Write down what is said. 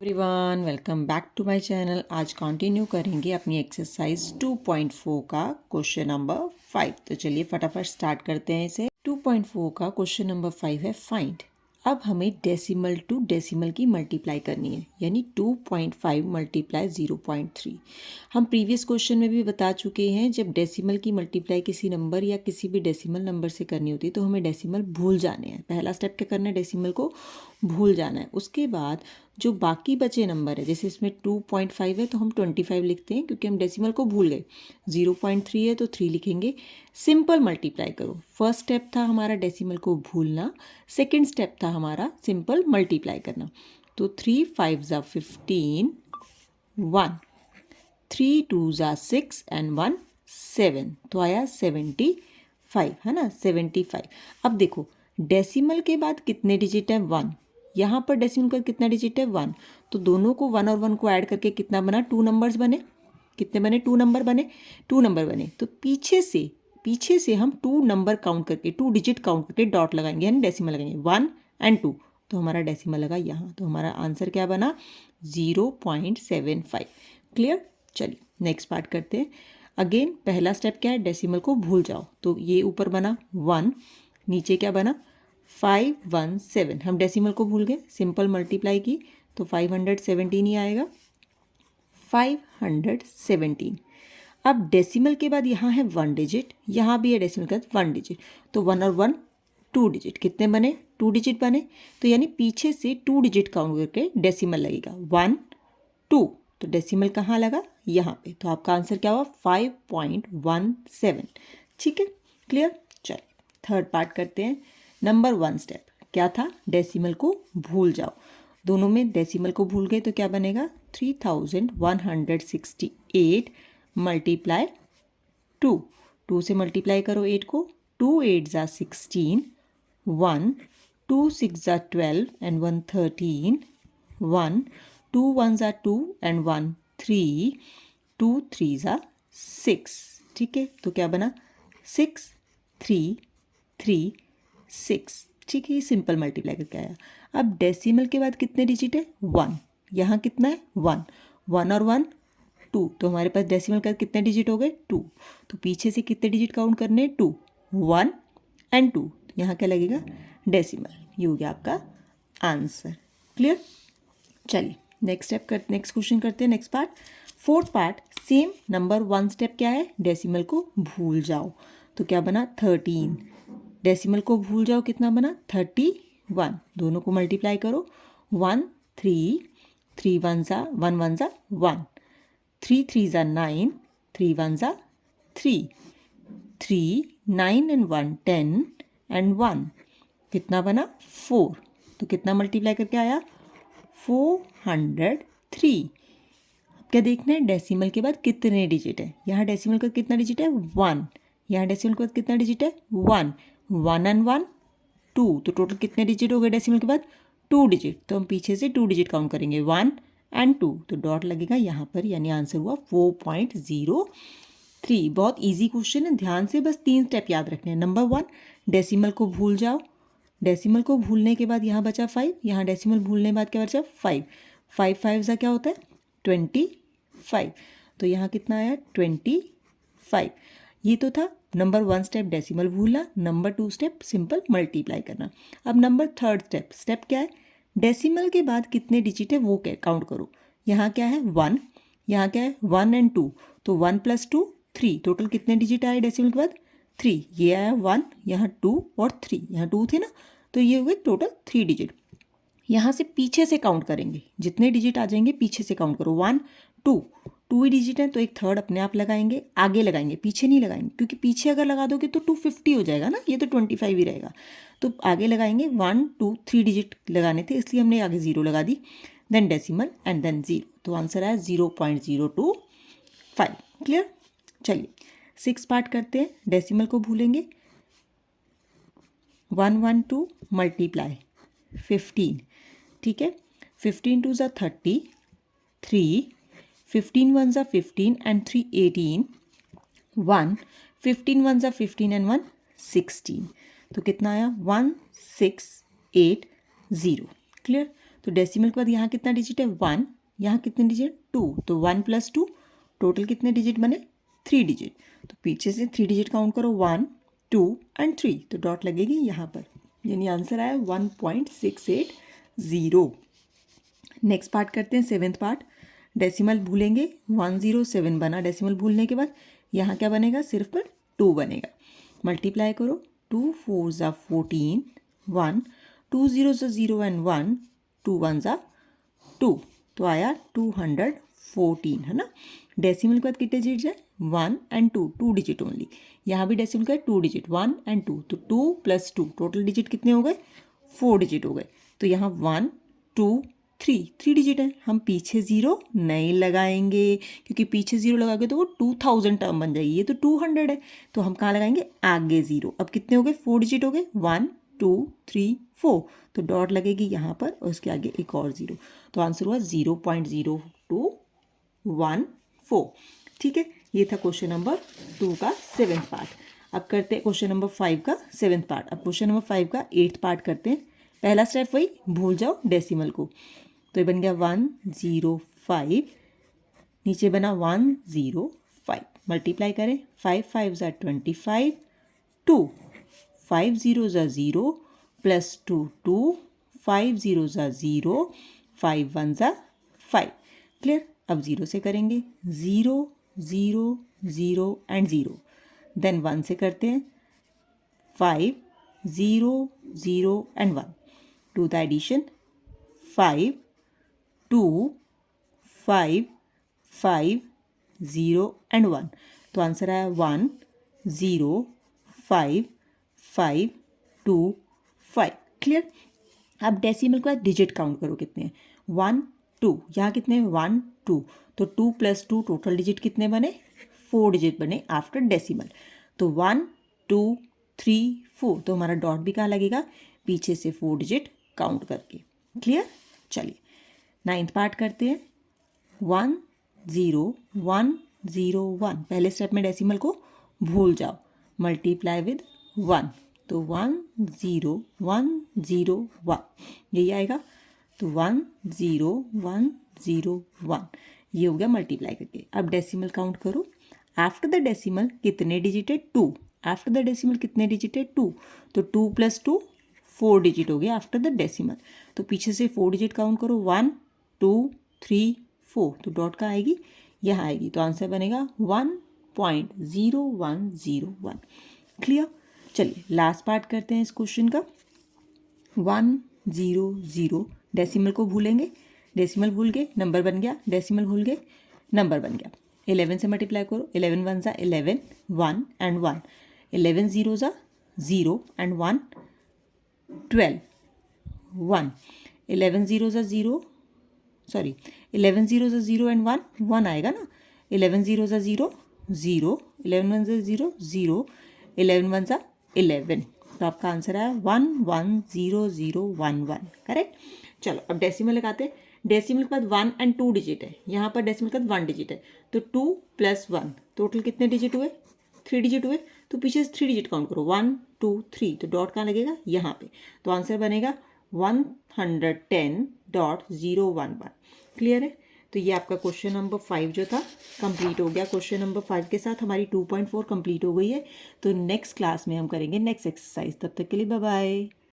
Everyone welcome back to my channel. आज continue करेंगे अपनी एक्सरसाइज 2.4 का क्वेश्चन नंबर 5। तो चलिए फटाफट स्टार्ट करते हैं इसे। 2.4 का क्वेश्चन नंबर 5 है फाइंड। अब हमें डेसिमल टू डेसिमल की मल्टीप्लाई करनी है, यानी 2.5 मल्टीप्लाई 0.3। हम प्रीवियस क्वेश्चन में भी बता चुके हैं, जब डेसिमल की मल्टीप्लाई किसी नंबर या किसी भी डेसिमल नंबर से करनी होती है तो हमें डेसिमल भूल जाने हैं। पहला स्टेप क्या करना है, डेसिमल को भूल जाना है। उसके बाद जो बाकी बचे नंबर है, जैसे इसमें 2.5 है तो हम 25 लिखते हैं क्योंकि हम डेसिमल को भूल गए। 0.3 है तो 3 लिखेंगे। सिंपल मल्टीप्लाई करो। फर्स्ट स्टेप था हमारा डेसिमल को भूलना, सेकंड स्टेप था हमारा सिंपल मल्टीप्लाई करना। तो 3 5 ज़ा 15, 1 3 2 ज़ा 6 एंड 1 7, तो आया 75, है ना, 75। अब देखो डेसिमल के बाद कितने डिजिट है, 1। यहाँ पर डेसिमल का कितना डिजिट है, 1। तो दोनों को 1 और 1 को ऐड करके कितना बना, 2 नंबर्स बने। कितने बने, 2 नंबर बने। 2 नंबर बने तो पीछे से हम 2 नंबर काउंट करके, 2 डिजिट काउंट करके डॉट लगाएंगे, यानी डेसिमल लगाएंगे 1 एंड 2। तो हमारा डेसिमल लगा यहाँ, तो हमारा आंसर क्या बना, 0.75। क्लियर। चलिए नेक्स्ट पार्ट करते हैं। अगेन पहला स्टेप क्या है, डेसिमल को भूल जाओ। तो ये ऊपर बना 1, नीचे क्या बना 517। हम डेसिमल को भूल गए, सिंपल मल्टीप्लाई की तो 517 ही आएगा, 517। अब डेसिमल के बाद यहाँ है 1 डिजिट, यहाँ भी है डेसिमल के बाद 1 डिजिट, तो 1 और 1 2 डिजिट। कितने बने, 2 डिजिट बने। तो यानी पीछे से 2 डिजिट काउंट करके डेसिमल लगेगा 1 2। तो डेसिमल कहाँ लगा, यहाँ पे। तो आपका आंसर क्या हुआ, 5.17। ठीक है, क्लियर। चलिए थर्ड पार्ट करते हैं। नंबर 1 स्टेप क्या था, डेसिमल को भूल जाओ। दोनों में डेसिमल को भूल गए तो क्या बनेगा, 3168 मल्टीप्लाई 2। 2 से मल्टीप्लाई करो 8 को, 2 8 ज़ा 16, 1 2 6 ज़ा 12 एंड 1 13, 1 2 1 ज़ा 2 एंड 1 3, 2 3 ज़ा 6। ठीक है, तो क्या बना 6 3 3 6। ठीक है, ये सिंपल मल्टीप्लाई करके आया। अब डेसिमल के बाद कितने डिजिट है, 1। यहाँ कितना है, 1 1 और 1 2। तो हमारे पास डेसिमल का कितने डिजिट हो गए, 2। तो पीछे से कितने डिजिट काउंट करने, 2 1 एंड 2। यहाँ क्या लगेगा, डेसिमल। ये हो गया आपका आंसर। क्लियर। चलिए नेक्स्ट क्वेश्चन करते हैं। Next part, fourth part, same number 1 step क्या है, डेसिमल को भूल जाओ। तो क्या बना 13। डेसिमल को भूल जाओ, कितना बना 31। दोनों को मल्टीप्लाई करो, 1 3 3 1 ज़ा 1 1 ज़ा 1, 3 3 ज़ा 9, 3 1 ज़ा 3, 3 9 एंड 1 10 एंड 1 कितना बना 4। तो कितना मल्टीप्लाई करके आया, 403। अब क्या देखना है, डेसिमल के बाद कितने डिजिट है। यहाँ डेसिमल का कितना डिजिट है, 1। यहाँ डेसिमल के बाद कितना डिजिट है, 1 1 एंड 1 2। तो टोटल कितने डिजिट हो गए डेसिमल के बाद, 2 डिजिट। तो हम पीछे से 2 डिजिट काउंट करेंगे, 1 एंड 2। तो डॉट लगेगा यहाँ पर, यानी आंसर हुआ 4.03। बहुत ईजी क्वेश्चन है, ध्यान से बस 3 स्टेप याद रखने हैं। नंबर 1, डेसिमल को भूल जाओ। डेसिमल को भूलने के बाद यहाँ बचा 5, यहाँ डेसिमल भूलने के बाद क्या बचा 5। 5 5 सा क्या होता है, 25। तो यहाँ कितना आया, 25। ये तो था नंबर 1 स्टेप, डेसिमल भूलना। नंबर 2 स्टेप सिंपल मल्टीप्लाई करना। अब नंबर 3 स्टेप क्या है, डेसिमल के बाद कितने डिजिट है वो काउंट करो। यहाँ क्या है 1, यहाँ क्या है 1 एंड 2। तो 1 + 2 3। टोटल कितने डिजिट आए डेसिमल के बाद, 3। ये आया 1, यहाँ 2 और 3, यहाँ 2 थे ना, तो ये हुए टोटल 3 डिजिट। यहाँ से पीछे से काउंट करेंगे, जितने डिजिट आ जाएंगे पीछे से काउंट करो, 1 2 2 ही डिजिट है तो एक थर्ड अपने आप लगाएंगे, आगे लगाएंगे, पीछे नहीं लगाएंगे, क्योंकि पीछे अगर लगा दोगे तो 250 हो जाएगा ना, ये तो 25 ही रहेगा। तो आगे लगाएंगे, 1 2 3 डिजिट लगाने थे, इसलिए हमने आगे 0 लगा दी, देन डेसिमल एंड देन 0। तो आंसर आया 0.025। क्लियर। चलिए 6 पार्ट करते हैं। डेसिमल को भूलेंगे, 112 मल्टीप्लाई 15। ठीक है, 15 2 ज़ा 30, 3 15 1 ज़ा 15 एंड 3 18, 1 15 1 ज़ा 15 एंड 1 16। तो कितना आया, 1680। क्लियर। तो डेसिमल के बाद यहाँ कितना डिजिट है 1, यहाँ कितने डिजिट 2, तो 1 + 2 टोटल कितने डिजिट बने 3 डिजिट। तो पीछे से 3 डिजिट काउंट करो 1 2 एंड 3, तो डॉट लगेगी यहाँ पर, यानी आंसर आया 1.680। नेक्स्ट पार्ट करते हैं, 7th पार्ट। डेसिमल भूलेंगे 107 बना, डेसिमल भूलने के बाद यहाँ क्या बनेगा, सिर्फ पर 2 बनेगा। मल्टीप्लाई करो, 2 4 ज़ा 14, 1 2 0 ज़ा 0 एंड 1 2 1 ज़ा 2, तो आया 214 है ना। डेसिमल के बाद कितने डिजिट है 1 एंड 2, 2 डिजिट ओनली। यहाँ भी डेसिमल का 2 डिजिट 1 एंड 2, तो 2 + 2 टोटल डिजिट कितने हो गए 4 डिजिट हो गए। तो यहाँ 1 2 3 डिजिट है, हम पीछे 0 नहीं लगाएंगे क्योंकि पीछे 0 लगाओगे तो वो 2000 टर्म बन जाएगी, ये तो 200 है, तो हम कहाँ लगाएंगे आगे 0। अब कितने हो गए 4 डिजिट हो गए 1 2 3 4, तो डॉट लगेगी यहाँ पर और उसके आगे एक और 0, तो आंसर हुआ 0.0214। ठीक है, ये था क्वेश्चन नंबर 2 का 7th पार्ट। अब करते हैं क्वेश्चन नंबर 5 का 7th पार्ट। अब क्वेश्चन नंबर 5 का 8th पार्ट करते हैं। पहला स्टेप वही, भूल जाओ डेसिमल को, तो ये बन गया 105, नीचे बना 105, मल्टीप्लाई करें 5 5 ज़ा 25, 2 5 0 ज़ा 0 + 2 2 5 0 ज़ा 0 5 1 ज़ा 5। क्लियर, अब 0 से करेंगे 0 0 0 एंड 0, देन 1 से करते हैं 5 0 0 and 1, do the addition 5 2 5 5 0 and 1, तो आंसर आया 1 0 5 5 2 5। क्लियर, अब डेसिमल के बाद डिजिट काउंट करो कितने हैं 1 2, यहाँ कितने 1 2, तो 2 + 2 टोटल डिजिट कितने बने 4 डिजिट बने आफ्टर डेसिमल, तो 1 2 3 4, तो हमारा डॉट भी कहाँ लगेगा पीछे से 4 डिजिट काउंट करके। क्लियर, चलिए 9th पार्ट करते हैं। 1 0 1 0 1, पहले स्टेप में डेसिमल को भूल जाओ, मल्टीप्लाई विद 1, तो 1 0 1 0 1 यही आएगा, तो 1 0 1 0 1 ये हो गया मल्टीप्लाई करके। अब डेसिमल काउंट करो, आफ्टर द डेसिमल कितने डिजिट है 2, आफ्टर द डेसिमल कितने डिजिट है 2, तो 2 + 2 4 डिजिट हो गया आफ्टर द डेसिमल, तो पीछे से 4 डिजिट काउंट करो 1 2 3 4, तो डॉट कहाँ आएगी यहाँ आएगी, तो आंसर बनेगा 1.0101। क्लियर, चलिए लास्ट पार्ट करते हैं इस क्वेश्चन का। 1 0 0, डेसिमल को भूलेंगे, डेसिमल भूल गए नंबर बन गया, डेसिमल भूल गए नंबर बन गया। 11 से मल्टीप्लाई करो, 11 1 ज़ा 11 1 एंड 1, 11 0 ज़ा 0 एंड 1 12 1, 11 0 ज़ा 0 सॉरी 11 0 ज़ा 0 एंड 1 1 आएगा ना, 11 0 ज़ा 0 0, 11 1 ज़ा 0 0, 11 1 ज़ा 11, तो आपका आंसर आया 110011। करेक्ट, चलो अब डेसिमल लगाते हैं। डेसिमल के बाद 1 एंड 2 डिजिट है, यहाँ पर डेसिमल के बाद 1 डिजिट है, तो 2 + 1 टोटल कितने डिजिट हुए 3 डिजिट हुए, तो पीछे से 3 डिजिट काउंट करो 1 2 3, तो डॉट कहाँ लगेगा यहाँ पे, तो आंसर बनेगा 110.011। क्लियर है, तो ये आपका क्वेश्चन नंबर 5 जो था कंप्लीट हो गया। क्वेश्चन नंबर 5 के साथ हमारी 2.4 कंप्लीट हो गई है। तो नेक्स्ट क्लास में हम करेंगे नेक्स्ट एक्सरसाइज, तब तक के लिए बाय बाय।